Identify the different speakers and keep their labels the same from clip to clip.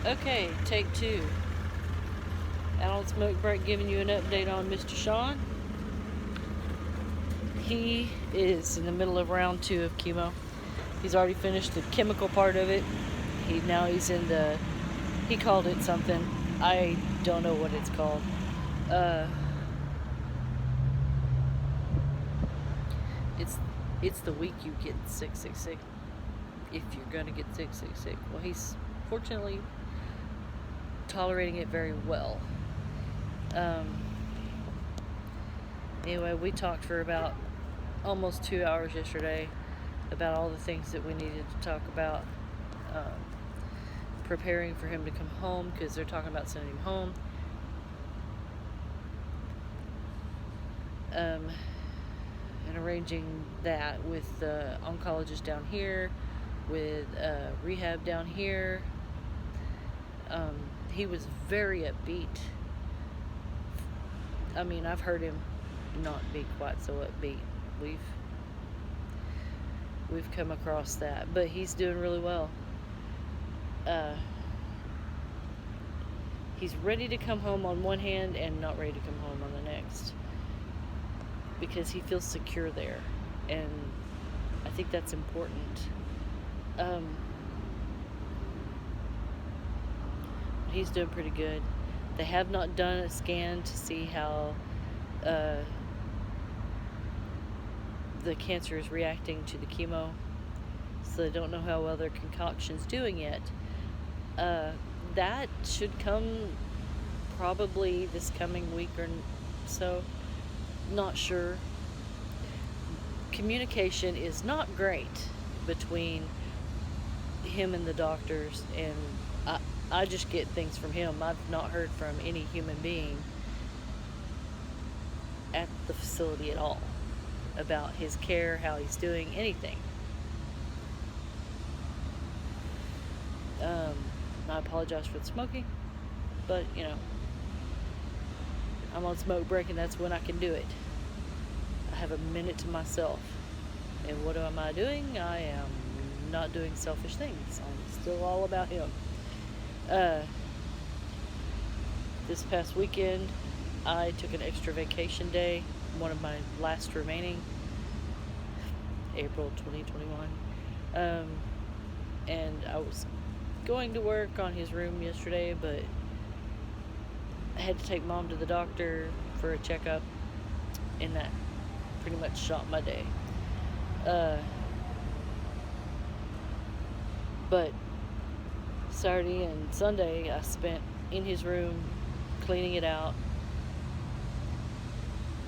Speaker 1: Okay, take two. Alan Smoke Break giving you an update on Mr. Sean. He is in the middle of round 2 of chemo. He's already finished the chemical part of it. He's in the, he called it something. I don't know what it's called. It's the week you get sick. If you're gonna get sick. Well, he's fortunately tolerating it very well. Anyway, we talked for about almost 2 hours yesterday about all the things that we needed to talk about. Preparing for him to come home, because they're talking about sending him home. And arranging that with the oncologist down here, with rehab down here. He was very upbeat. I mean, I've heard him not be quite so upbeat. We've come across that, but he's doing really well. He's ready to come home on one hand and not ready to come home on the next, because he feels secure there, and I think that's important. He's doing pretty good. They have not done a scan to see how the cancer is reacting to the chemo, so they don't know how well their concoction's doing yet. That should come probably this coming week or so. Not sure. Communication is not great between him and the doctors, and I just get things from him. I've not heard from any human being at the facility at all about his care, how he's doing, anything. I apologize for the smoking, but I'm on smoke break, and that's when I can do it. I have a minute to myself, and what am I doing? I am not doing selfish things. I'm still all about him. This past weekend, I took an extra vacation day, one of my last remaining, April 2021, and I was going to work on his room yesterday, but I had to take Mom to the doctor for a checkup, and that pretty much shot my day. But Saturday and Sunday I spent in his room cleaning it out,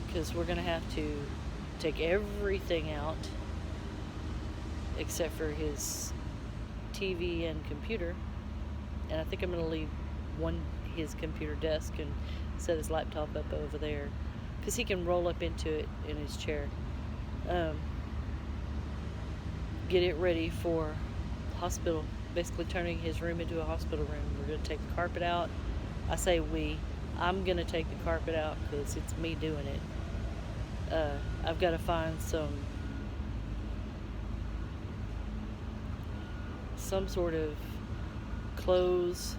Speaker 1: because we're gonna have to take everything out except for his TV and computer, and I think I'm gonna leave his computer desk and set his laptop up over there, because he can roll up into it in his chair. Get it ready for hospital, basically turning his room into a hospital room. We're going to take the carpet out. I say I'm going to take the carpet out because it's me doing it. I've got to find some sort of clothes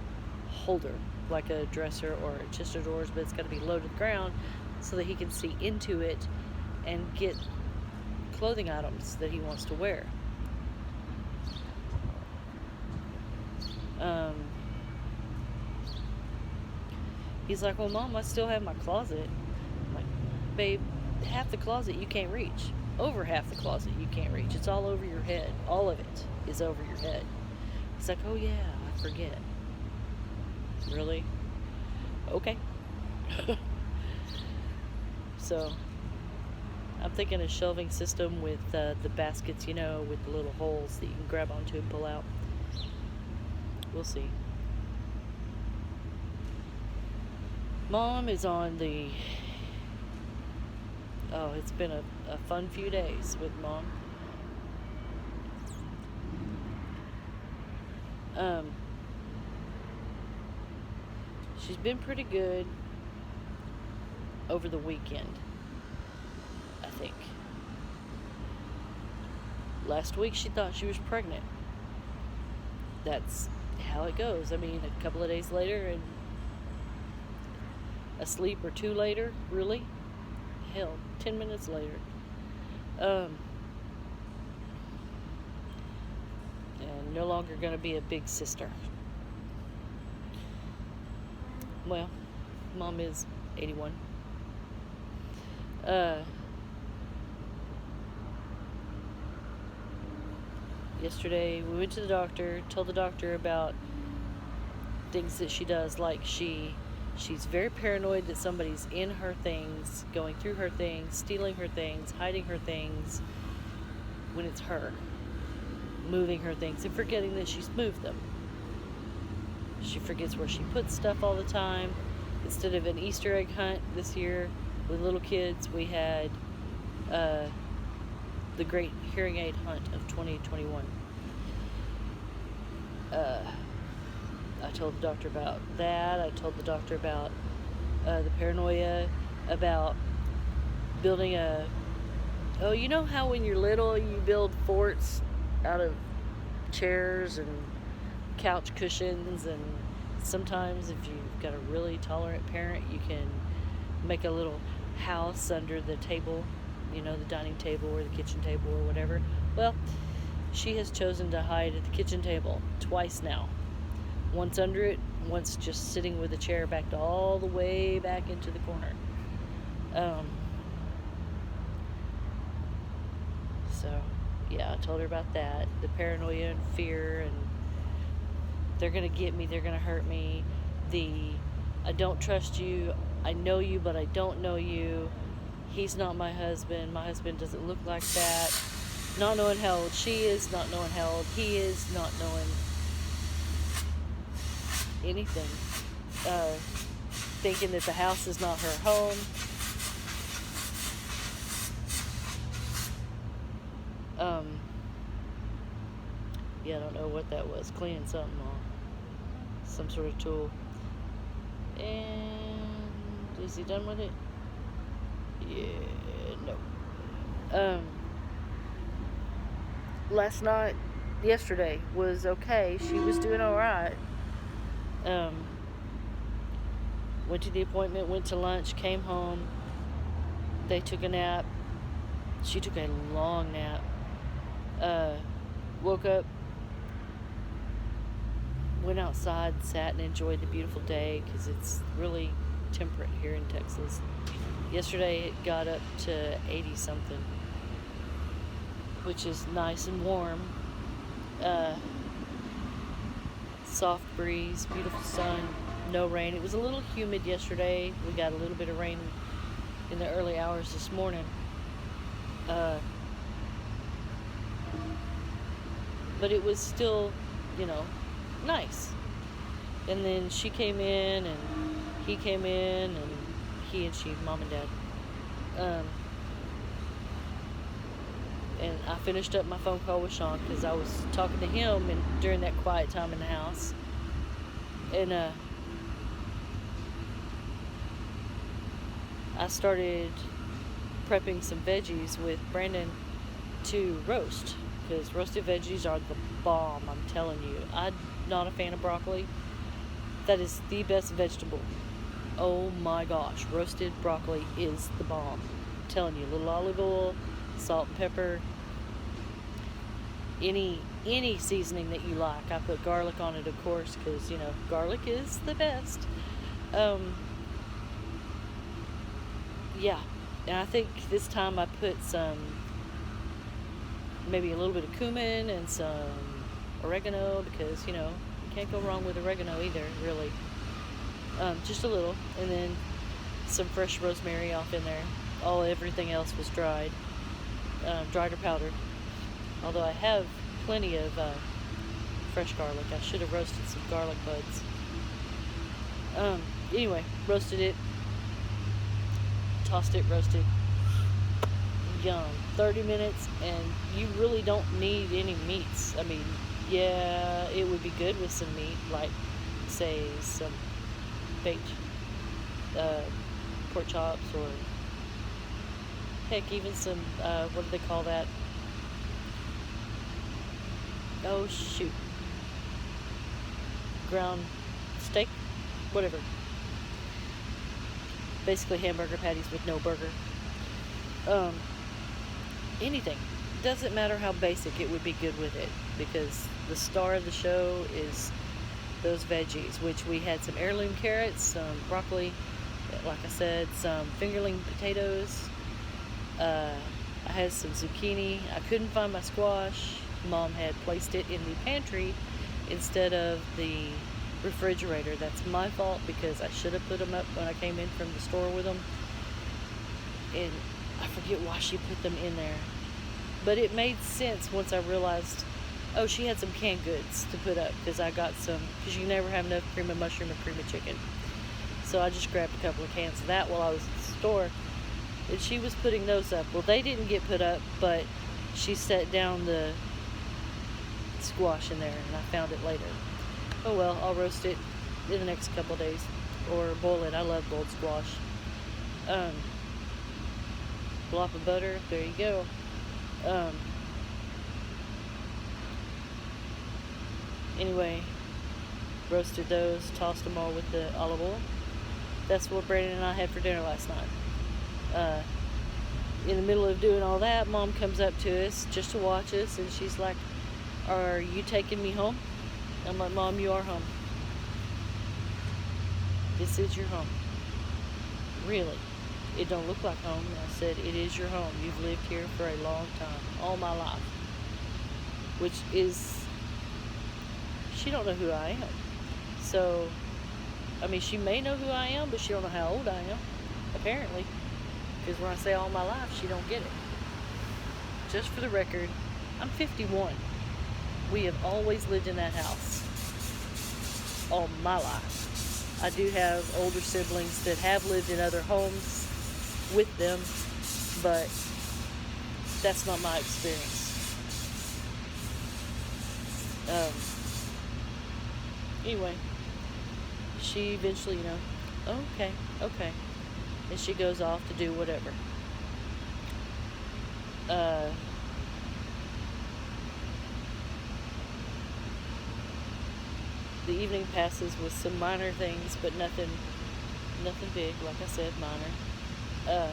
Speaker 1: holder, like a dresser or a chest of drawers, but it's got to be low to the ground so that he can see into it and get clothing items that he wants to wear. He's like, well, Mom, I still have my closet. I'm like, babe, half the closet you can't reach. Over half the closet you can't reach. It's all over your head. All of it is over your head. He's like, oh yeah, I forget. Really? Okay. So I'm thinking a shelving system with the baskets, with the little holes that you can grab onto and pull out. We'll see. Mom is on it's been a fun few days with Mom. She's been pretty good over the weekend, I think. Last week she thought she was pregnant. That's how it goes. I mean, a couple of days later and asleep or two later, really? Hell, 10 minutes later. And no longer going to be a big sister. Well, mom is 81. Yesterday we went to the doctor, told the doctor about things that she does, like she's very paranoid that somebody's in her things, going through her things, stealing her things, hiding her things, when it's her, moving her things and forgetting that she's moved them. She forgets where she puts stuff all the time. Instead of an Easter egg hunt this year with little kids, we had the great hearing aid hunt of 2021. I told the doctor about that. I told the doctor about the paranoia, about building you know how when you're little you build forts out of chairs and couch cushions, and sometimes if you've got a really tolerant parent, you can make a little house under the table, the dining table or the kitchen table or whatever. Well, she has chosen to hide at the kitchen table twice now. Once under it, once just sitting with a chair backed all the way back into the corner. So, yeah, I told her about that. The paranoia and fear, and they're going to get me, they're going to hurt me. I don't trust you, I know you, but I don't know you. He's not my husband doesn't look like that. Not knowing how old she is, not knowing how old he is, not knowing anything. Thinking that the house is not her home. Yeah, I don't know what that was. Cleaning something off. Some sort of tool. And is he done with it? Yeah, no. Yesterday was okay. She was doing alright. Went to the appointment, went to lunch, came home. They took a nap. She took a long nap. Woke up, went outside, sat and enjoyed the beautiful day, because it's really temperate here in Texas. Yesterday it got up to 80 something, which is nice and warm. Soft breeze, beautiful sun, no rain. It was a little humid yesterday. We got a little bit of rain in the early hours this morning. But it was still, nice. And then she came in, and he came in, and she, mom and dad. And I finished up my phone call with Sean, because I was talking to him during that quiet time in the house. And I started prepping some veggies with Brandon to roast, because roasted veggies are the bomb, I'm telling you. I'm not a fan of broccoli. That is the best vegetable. Oh my gosh, roasted broccoli is the bomb. I'm telling you, a little olive oil, salt and pepper, any seasoning that you like. I put garlic on it, of course, because garlic is the best. Yeah, and I think this time I put maybe a little bit of cumin and some oregano, because you can't go wrong with oregano either, really. Just a little, and then some fresh rosemary off in there. Everything else was dried or powdered. Although I have plenty of fresh garlic. I should have roasted some garlic buds. Anyway, roasted it, tossed it, roasted. Yum. 30 minutes, and you really don't need any meats. I mean, yeah, it would be good with some meat, like, say, some baked pork chops, or heck, even some, what do they call that? Oh, shoot. ground steak, whatever. Basically hamburger patties with no burger. Um, Anything. Doesn't matter how basic, it would be good with it, because the star of the show is those veggies, which we had some heirloom carrots, some broccoli, like I said, some fingerling potatoes. I had some zucchini. I couldn't find my squash. Mom had placed it in the pantry instead of the refrigerator. That's my fault, because I should have put them up when I came in from the store with them. And I forget why she put them in there. But it made sense once I realized, oh, she had some canned goods to put up, because I got some, because you never have enough cream of mushroom or cream of chicken. So I just grabbed a couple of cans of that while I was at the store. And she was putting those up. Well, they didn't get put up, but she set down the squash in there, and I found it later. Oh well, I'll roast it in the next couple of days, or boil it. I love boiled squash. Glop of butter, there you go. Anyway, roasted those, tossed them all with the olive oil. That's what Brandon and I had for dinner last night. In the middle of doing all that, Mom comes up to us just to watch us, and she's like, "Are you taking me home?" I'm like, "Mom, you are home. This is your home." "Really? It don't look like home." And I said, "It is your home. You've lived here for a long time, all my life." Which is, she don't know who I am. So, I mean, she may know who I am, but she don't know how old I am, apparently. Because when I say all my life, she don't get it. Just for the record, I'm 51. We have always lived in that house. All my life. I do have older siblings that have lived in other homes with them, but that's not my experience. Anyway, she eventually, okay. And she goes off to do whatever. The evening passes with some minor things, but nothing big. Like I said, minor.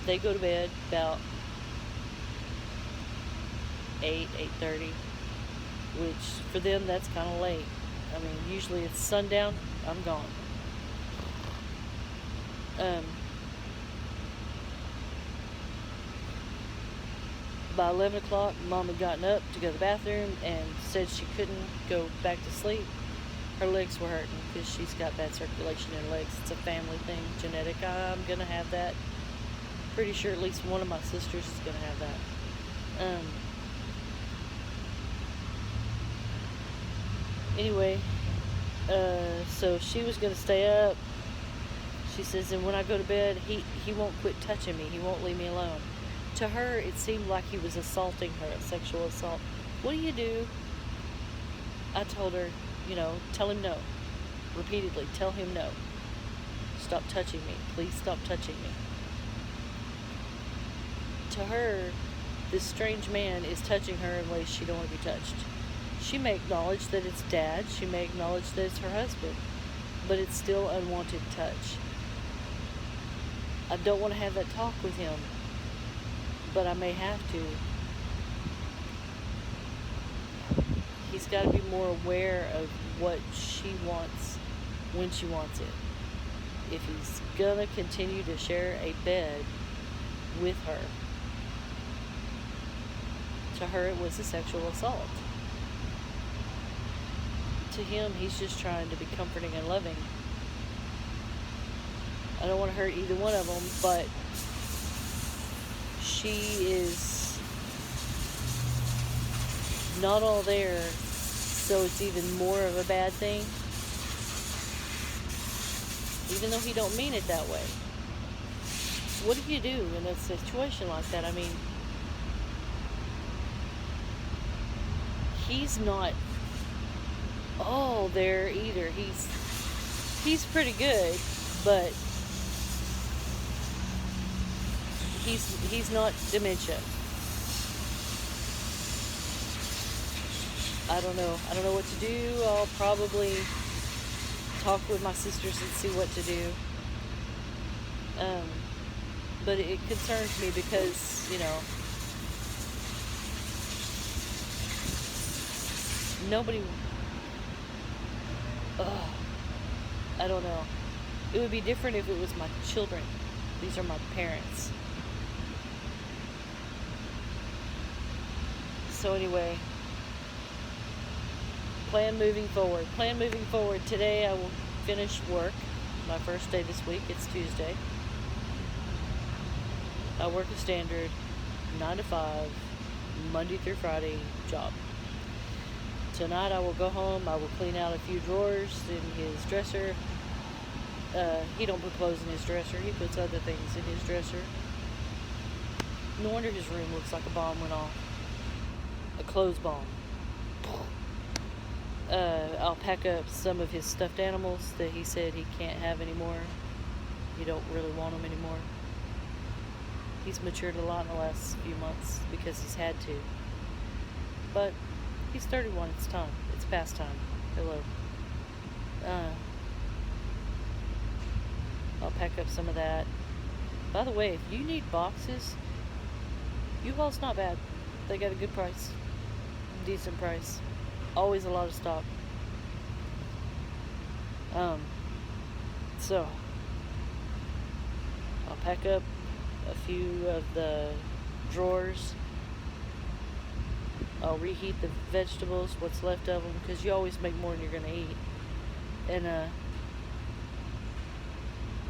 Speaker 1: They go to bed about 8:30, which for them that's kind of late. I mean, usually it's sundown, I'm gone. By 11 o'clock, Mom had gotten up to go to the bathroom and said she couldn't go back to sleep. Her legs were hurting because she's got bad circulation in her legs. It's a family thing, genetic. I'm going to have that. Pretty sure at least one of my sisters is going to have that. Anyway, so she was going to stay up. She says, and when I go to bed, he won't quit touching me. He won't leave me alone. To her, it seemed like he was assaulting her, a sexual assault. What do you do? I told her, tell him no. Repeatedly, tell him no. Stop touching me. Please stop touching me. To her, this strange man is touching her in ways she don't want to be touched. She may acknowledge that it's Dad. She may acknowledge that it's her husband. But it's still unwanted touch. I don't want to have that talk with him, but I may have to. He's got to be more aware of what she wants when she wants it. If he's gonna continue to share a bed with her, to her it was a sexual assault. To him, he's just trying to be comforting and loving. I don't want to hurt either one of them, but she is not all there, so it's even more of a bad thing. Even though he don't mean it that way. What do you do in a situation like that? I mean, he's not all there either. He's pretty good, but he's not dementia. I don't know what to do. I'll probably talk with my sisters and see what to do. But it concerns me because, nobody, I don't know. It would be different if it was my children. These are my parents. So anyway, plan moving forward. Today I will finish work. My first day this week. It's Tuesday. I work a standard 9 to 5, Monday through Friday job. Tonight I will go home. I will clean out a few drawers in his dresser. He don't put clothes in his dresser. He puts other things in his dresser. No wonder his room looks like a bomb went off. A clothes bomb. I'll pack up some of his stuffed animals that he said he can't have anymore. He don't really want them anymore. He's matured a lot in the last few months because he's had to. But he's 31. It's time. It's past time. Hello. I'll pack up some of that. By the way, if you need boxes, U-Haul's not bad. They got a good price. Decent price. Always a lot of stock. So I'll pack up a few of the drawers. I'll reheat the vegetables, what's left of them, because you always make more than you're gonna eat. And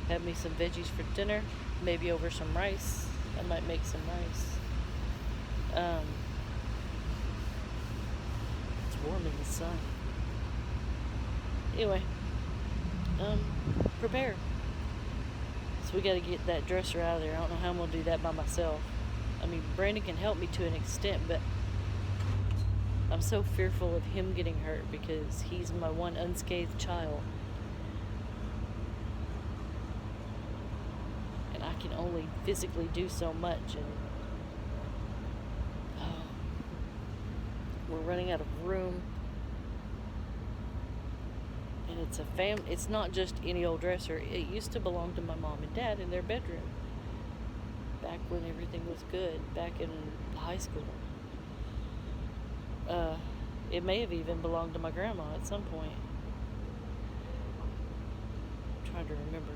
Speaker 1: have me some veggies for dinner, maybe over some rice. I might make some rice. It's warm in the sun. Anyway, prepare. So we got to get that dresser out of there. I don't know how I'm going to do that by myself. I mean, Brandon can help me to an extent, but I'm so fearful of him getting hurt because he's my one unscathed child. And I can only physically do so much, and we're running out of room. And it's not just any old dresser. It used to belong to my mom and dad in their bedroom. Back when everything was good, back in high school. It may have even belonged to my grandma at some point. I'm trying to remember.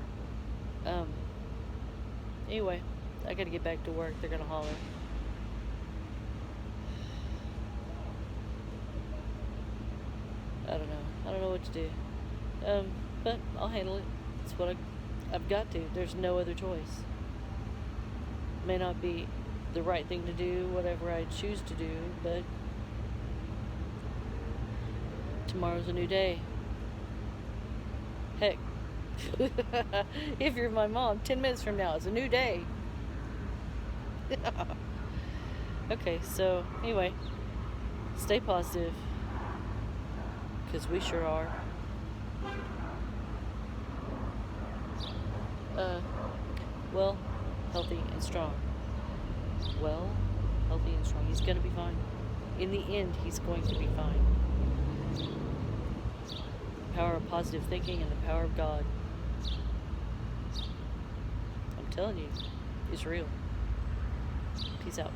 Speaker 1: Anyway, I gotta get back to work. They're gonna holler. I don't know what to do. But I'll handle it. It's what I've got to. There's no other choice. May not be the right thing to do, whatever I choose to do, but tomorrow's a new day. Heck, if you're my mom, 10 minutes from now, it's a new day. Okay, so anyway, stay positive, because we sure are. Well, healthy and strong. Well, healthy and strong. He's gonna be fine. In the end, he's going to be fine. The power of positive thinking and the power of God. I'm telling you, it's real. Peace out.